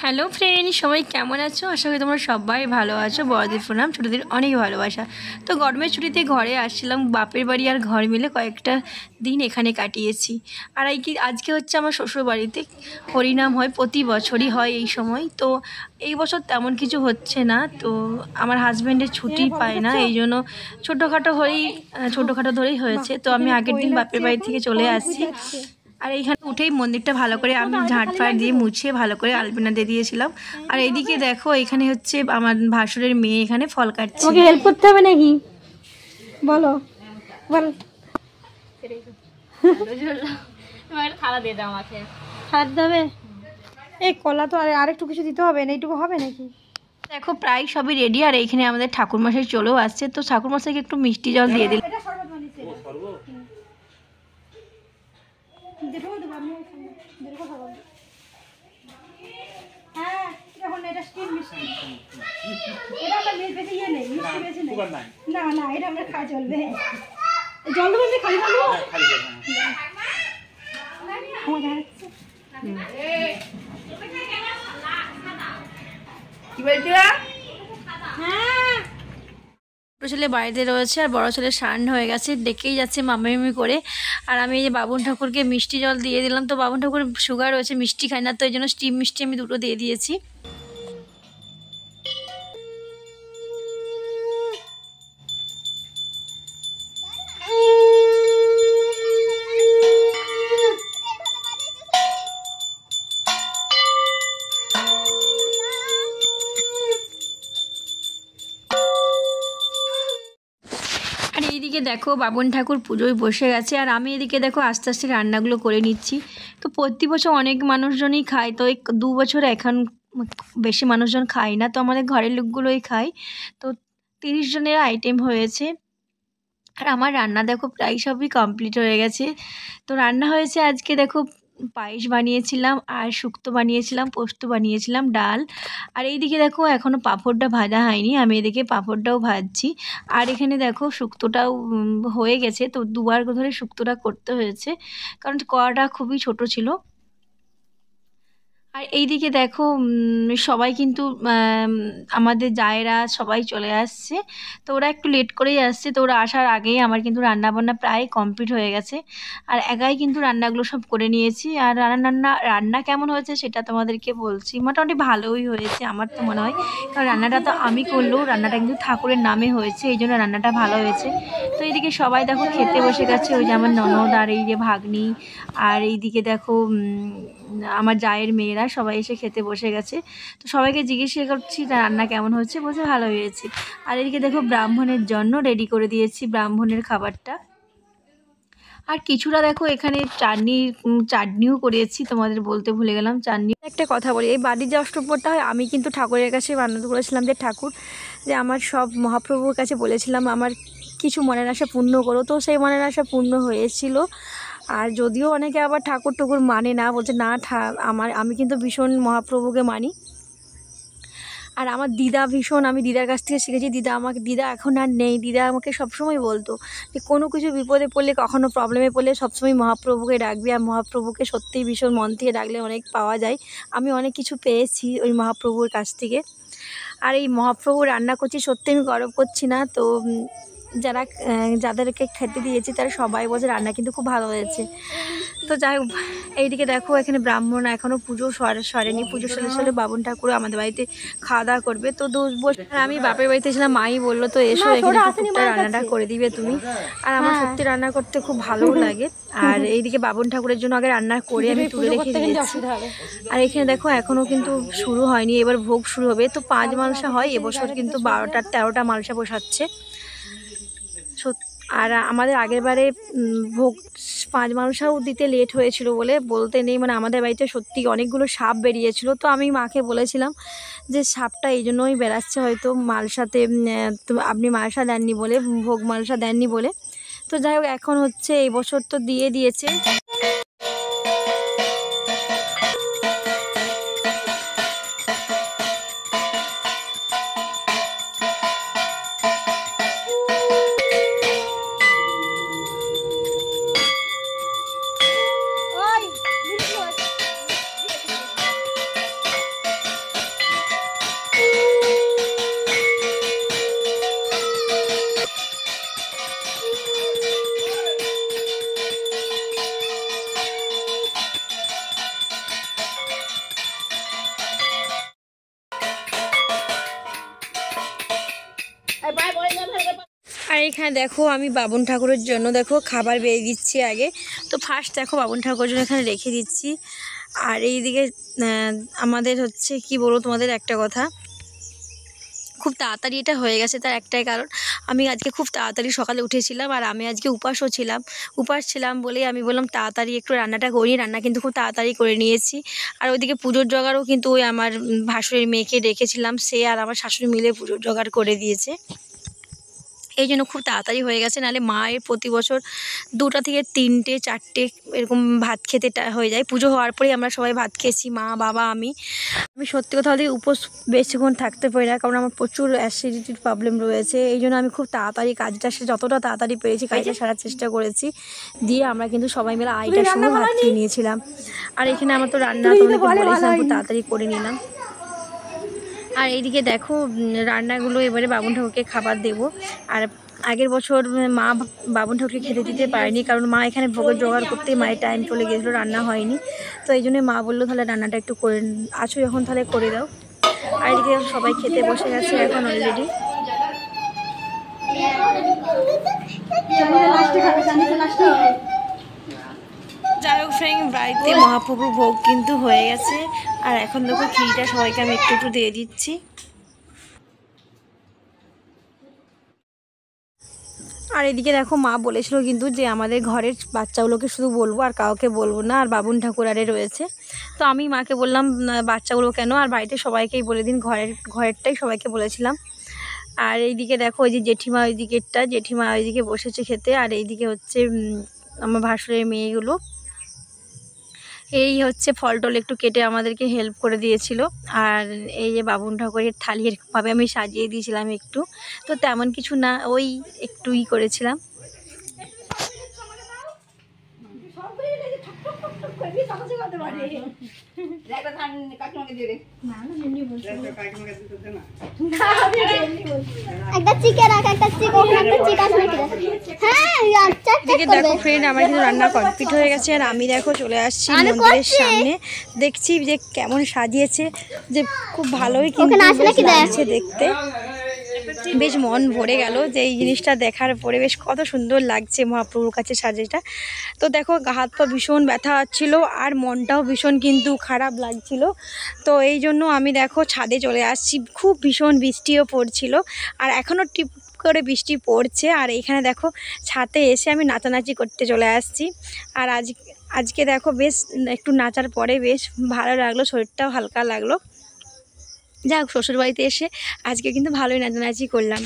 Hello friend, সবাই কেমন আছো? আশা করি তোমরা সবাই ভালো আছো। বড়দের প্রণাম, ছোটোদের অনেক ভালোবাসা। তো গরমের ছুটিতে ঘরে আসছিলাম, বাপের বাড়ি আর ঘর মিলে কয়েকটা দিন এখানে কাটিয়েছি। আর আজকে হচ্ছে আমার শ্বশুর বাড়িতে হরিনাম হয়, প্রতি বছরই হয় এই সময়। তো এই বছর তেমন কিছু হচ্ছে না, তো আমার হাজব্যান্ডের ছুটি পায় না, এই জন্য ছোটোখাটো ধরেই হয়েছে। তো আমি আগের দিন বাপের বাড়ি থেকে চলে আসছি। আর এইখানে উঠেই মন্দিরটা ভালো করে আমি ঝাঁটফাট দিয়ে মুছে ভালো করে আলপনা দিয়ে দিয়েছিলাম। আর এইদিকে দেখো, এখানে হচ্ছে আমার ভাসুরের মেয়ে এখানে ফল কাটছে। তোমাকে হেল্প করতে হবে নাকি? বলো বল। থালা দিয়ে দাও আমাকে। হাত দেবে? এই কলা তো আর একটু কিছু দিতে হবে না, এইটুকু হবে নাকি? দেখো প্রায় সবই রেডি। আর এইখানে আমাদের ঠাকুরমশাই চলেও আসছে, তো ঠাকুরমশাইকে একটু মিষ্টি জল দিয়ে দিল। ছোটো ছেলে বাড়িতে রয়েছে আর বড় ছেলে স্নান হয়ে গেছে, ডেকেই যাচ্ছে মামামি করে। আর আমি এই যে বাবুন ঠাকুরকে মিষ্টি জল দিয়ে দিলাম। তো বাবুন ঠাকুর সুগার রয়েছে, মিষ্টি খায় না, তো এই জন্য স্টিম মিষ্টি আমি দুটো দিয়ে দিয়েছি। আর এইদিকে দেখো বাবুন ঠাকুর পুজোয় বসে গেছে, আর আমি এদিকে দেখো আস্তে আস্তে রান্নাগুলো করে নিচ্ছি। তো প্রতি বছর অনেক মানুষজনই খায়, তো এই 2 বছর এখন বেশি মানুষজন খায় না, তো আমাদের ঘরের লোকগুলোই খায়। তো 30 জনের আইটেম হয়েছে। আর আমার রান্না দেখো প্রায় সবই কমপ্লিট হয়ে গেছে। তো রান্না হয়েছে আজকে দেখো, পায়েস বানিয়েছিলাম, আর শুক্তো বানিয়েছিলাম, পোস্ত বানিয়েছিলাম, ডাল। আর এইদিকে দেখো এখনও পাঁপড়টা ভাজা হয়নি, আমি এদিকে পাঁপড়টাও ভাজছি। আর এখানে দেখো শুক্তোটাও হয়ে গেছে, তো দুবার ধরে শুক্তোটা করতে হয়েছে, কারণ কড়াটা খুবই ছোট ছিল। আর এইদিকে দেখো সবাই কিন্তু আমাদের জায়েরা সবাই চলে আসছে। তো ওরা একটু লেট করেই আসছে, তো ওরা আসার আগেই আমার কিন্তু রান্নাবান্না প্রায় কমপ্লিট হয়ে গেছে। আর একাই কিন্তু রান্নাগুলো সব করে নিয়েছি। আর রান্না কেমন হয়েছে সেটা তোমাদেরকে বলছি। মোটামুটি ভালোই হয়েছে আমার তো মনে হয়, কারণ রান্নাটা তো আমি করলেও রান্নাটা কিন্তু ঠাকুরের নামে হয়েছে, এই জন্য রান্নাটা ভালো হয়েছে। তো এইদিকে সবাই দেখো খেতে বসে গেছে, ওই যে আমার ননদ আর এই যে ভাগ্নি, আর এইদিকে দেখো আমার জায়ের মেয়েরা সবাই এসে খেতে বসে গেছে। তো সবাইকে জিজ্ঞেস করছি রান্না কেমন হচ্ছে, বলছে ভালো হয়েছে। আর এদিকে দেখো ব্রাহ্মণের জন্য রেডি করে দিয়েছি ব্রাহ্মণের খাবারটা। আর কিছুটা দেখো এখানে চাটনিও করেছি, তোমাদের বলতে ভুলে গেলাম। চাটনি একটা কথা বলি, এই বাড়ির যে অষ্টপ্রহরটা হয়, আমি কিন্তু ঠাকুরের কাছে বারণ করেছিলাম যে ঠাকুর, যে আমার সব মহাপ্রভুর কাছে বলেছিলাম আমার কিছু মনের আশা পূর্ণ করো, তো সেই মনের আশা পূর্ণ হয়েছিল। আর যদিও অনেকে আবার ঠাকুর টুকুর মানে না, বলছে না আমি কিন্তু ভীষণ মহাপ্রভুকে মানি। আর আমার দিদা ভীষণ, আমি দিদার কাছ থেকে শিখেছি। দিদা এখন আর নেই, দিদা আমাকে সবসময় বলতো যে কোনো কিছু বিপদে পড়লে, কখনো প্রবলেমে পড়লে সবসময় মহাপ্রভুকে ডাকবি। আর মহাপ্রভুকে সত্যিই ভীষণ মন থেকে ডাকলে অনেক পাওয়া যায়। আমি অনেক কিছু পেয়েছি ওই মহাপ্রভুর কাছ থেকে। আর এই মহাপ্রভু রান্না করছি, সত্যি আমি গর্ব করছি না। তো যাদেরকে খেতে দিয়েছি তারা সবাই বলছে রান্না কিন্তু খুব ভালো হয়েছে। তো যাই হোক, এইদিকে দেখো এখানে ব্রাহ্মণ এখনও পুজো সরেনি, পুজো সরে বাবুন ঠাকুর আমাদের বাড়িতে খাওয়া দাওয়া করবে। তো আমি বাপের বাড়িতে ছিলাম, মাই বললো তো এসো এখানে টুকটা রান্নাটা করে দিবে তুমি। আর আমার সত্যি রান্না করতে খুব ভালোও লাগে। আর এইদিকে বাবুন ঠাকুরের জন্য আগে রান্না করে আমি তুলে রেখে দিয়েছি। আর এখানে দেখো এখনও কিন্তু শুরু হয়নি, এবার ভোগ শুরু হবে। তো 5 মালসা হয়, এবছর কিন্তু 12টা-13টা মালসা বসাচ্ছে। আর আমাদের আগের বারে ভোগ 5 মালসাও দিতে লেট হয়েছিল বলে বলতে নেই, মানে আমাদের বাড়িতে সত্যি অনেকগুলো সাপ বেরিয়েছিল। তো আমি মাকে বলেছিলাম যে সাপটা এই জন্যই বেরাচ্ছে, হয়তো মালসাতে আপনি মালসা দেননি বলে, ভোগ মালসা দেননি বলে। তো যাই হোক, এখন হচ্ছে এই বছর তো দিয়ে দিয়েছে। এখানে দেখো আমি বাবুন ঠাকুরের জন্য দেখো খাবার বেড়ে দিচ্ছি আগে। তো ফার্স্ট দেখো বাবুন ঠাকুরের জন্য এখানে রেখে দিচ্ছি। আর এইদিকে আমাদের হচ্ছে কি বলবো তোমাদের একটা কথা, খুব তাড়াতাড়ি এটা হয়ে গেছে। তার একটাই কারণ, আমি আজকে খুব তাড়াতাড়ি সকালে উঠেছিলাম আর আমি আজকে উপাস ছিলাম বলেই আমি বললাম তাড়াতাড়ি একটু রান্নাটা করি। রান্না কিন্তু খুব তাড়াতাড়ি করে নিয়েছি। আর ওইদিকে পুজোর জোগাড়ও কিন্তু ওই আমার ভাসুরের মেয়েকে রেখেছিলাম, সে আর আমার শাশুড়ি মিলে পুজোর জোগাড় করে দিয়েছে। এই জন্য খুব তাড়াতাড়ি হয়ে গেছে। নাহলে মায়ের প্রতি বছর 2টা থেকে 3টে 4টে এরকম ভাত খেতে হয়ে যায়। পুজো হওয়ার পরেই আমরা সবাই ভাত খেয়েছি, মা, বাবা, আমি সত্যি কথা বলতে উপোস বেশিক্ষণ থাকতে পারি না, কারণ আমার প্রচুর অ্যাসিডিটির প্রবলেম রয়েছে। এই জন্য আমি খুব তাড়াতাড়ি কাজটা যতটা তাড়াতাড়ি পেরেছি কাজটা সারার চেষ্টা করেছি। দিয়ে আমরা কিন্তু সবাই মিলে আইটার সঙ্গে ভাত খেয়ে নিয়েছিলাম। আর এখানে আমার তো রান্না তোমাদেরকে বলেছিলাম খুব তাড়াতাড়ি করে নিলাম। আর এইদিকে দেখো রান্নাগুলো এবারে বাবুন ঠাকুরকে খাবার দেব। আর আগের বছর মা বাবুন ঠাকুরকে খেতে দিতে পারেনি, কারণ মা এখানে ভোগের জোগাড় করতে মায়ের টাইম চলে গেছিলো, রান্না হয়নি। তো এই জন্যই মা বললো তাহলে রান্নাটা একটু করে আছো এখন, তাহলে করে দাও। আর এদিকে সবাই খেতে বসে গেছে এখন অলরেডি। যাই হোক ফ্রেন্ড, বাড়িতে মহাপ্রভুর ভোগ কিন্তু হয়ে গেছে। আর এখন দেখো খিরিটা সবাইকে আমি একটু একটু দিয়ে দিচ্ছি। আর এদিকে দেখো মা বলেছিল কিন্তু যে আমাদের ঘরের বাচ্চাগুলোকে শুধু বলবো আর কাউকে বলবো না, আর বাবুন ঠাকুর আরে রয়েছে। তো আমি মাকে বললাম বাচ্চাগুলো কেন, আর বাড়িতে সবাইকেই বলে দিন, ঘরেরটাই সবাইকে বলেছিলাম। আর এইদিকে দেখো ওই যে জেঠিমা ওইদিকে বসেছে খেতে। আর এইদিকে হচ্ছে আমার ভাসুরের মেয়েগুলো এই হচ্ছে ফল টল একটু কেটে আমাদেরকে হেল্প করে দিয়েছিল। আর এই যে বাবুন ঠাকুরের থালি এরকমভাবে আমি সাজিয়ে দিয়েছিলাম একটু, তো তেমন কিছু না, ওই একটুই করেছিলাম। দেখো ফ্রেন্ড, আমার কিন্তু রান্না কমপ্লিট হয়ে গেছে। আর আমি দেখো চলে আসছি মন্দিরের সামনে, দেখছি যে কেমন সাজিয়েছে, যে খুব ভালোই কিন্তু লাগছে দেখতে, বেশ মন ভরে গেল যে এই জিনিসটা দেখার পরে বেশ কত সুন্দর লাগছে মহাপ্রভুর কাছে সাজেটা। তো দেখো হাত পা ভীষণ ব্যথা হচ্ছিলো আর মনটাও ভীষণ কিন্তু খারাপ লাগছিল। তো এই জন্য আমি দেখো ছাদে চলে আসছি, খুব ভীষণ বৃষ্টিও পড়ছিল আর এখনও টিপ করে বৃষ্টি পড়ছে। আর এইখানে দেখো ছাদে এসে আমি নাচানাচি করতে চলে আসছি। আর আজকে দেখো বেশ একটু নাচার পরে বেশ ভালো লাগলো, শরীরটাও হালকা লাগলো। যাক, শ্বশুরবাড়িতে এসে আজকে কিন্তু ভালোই নাচানাচি করলাম।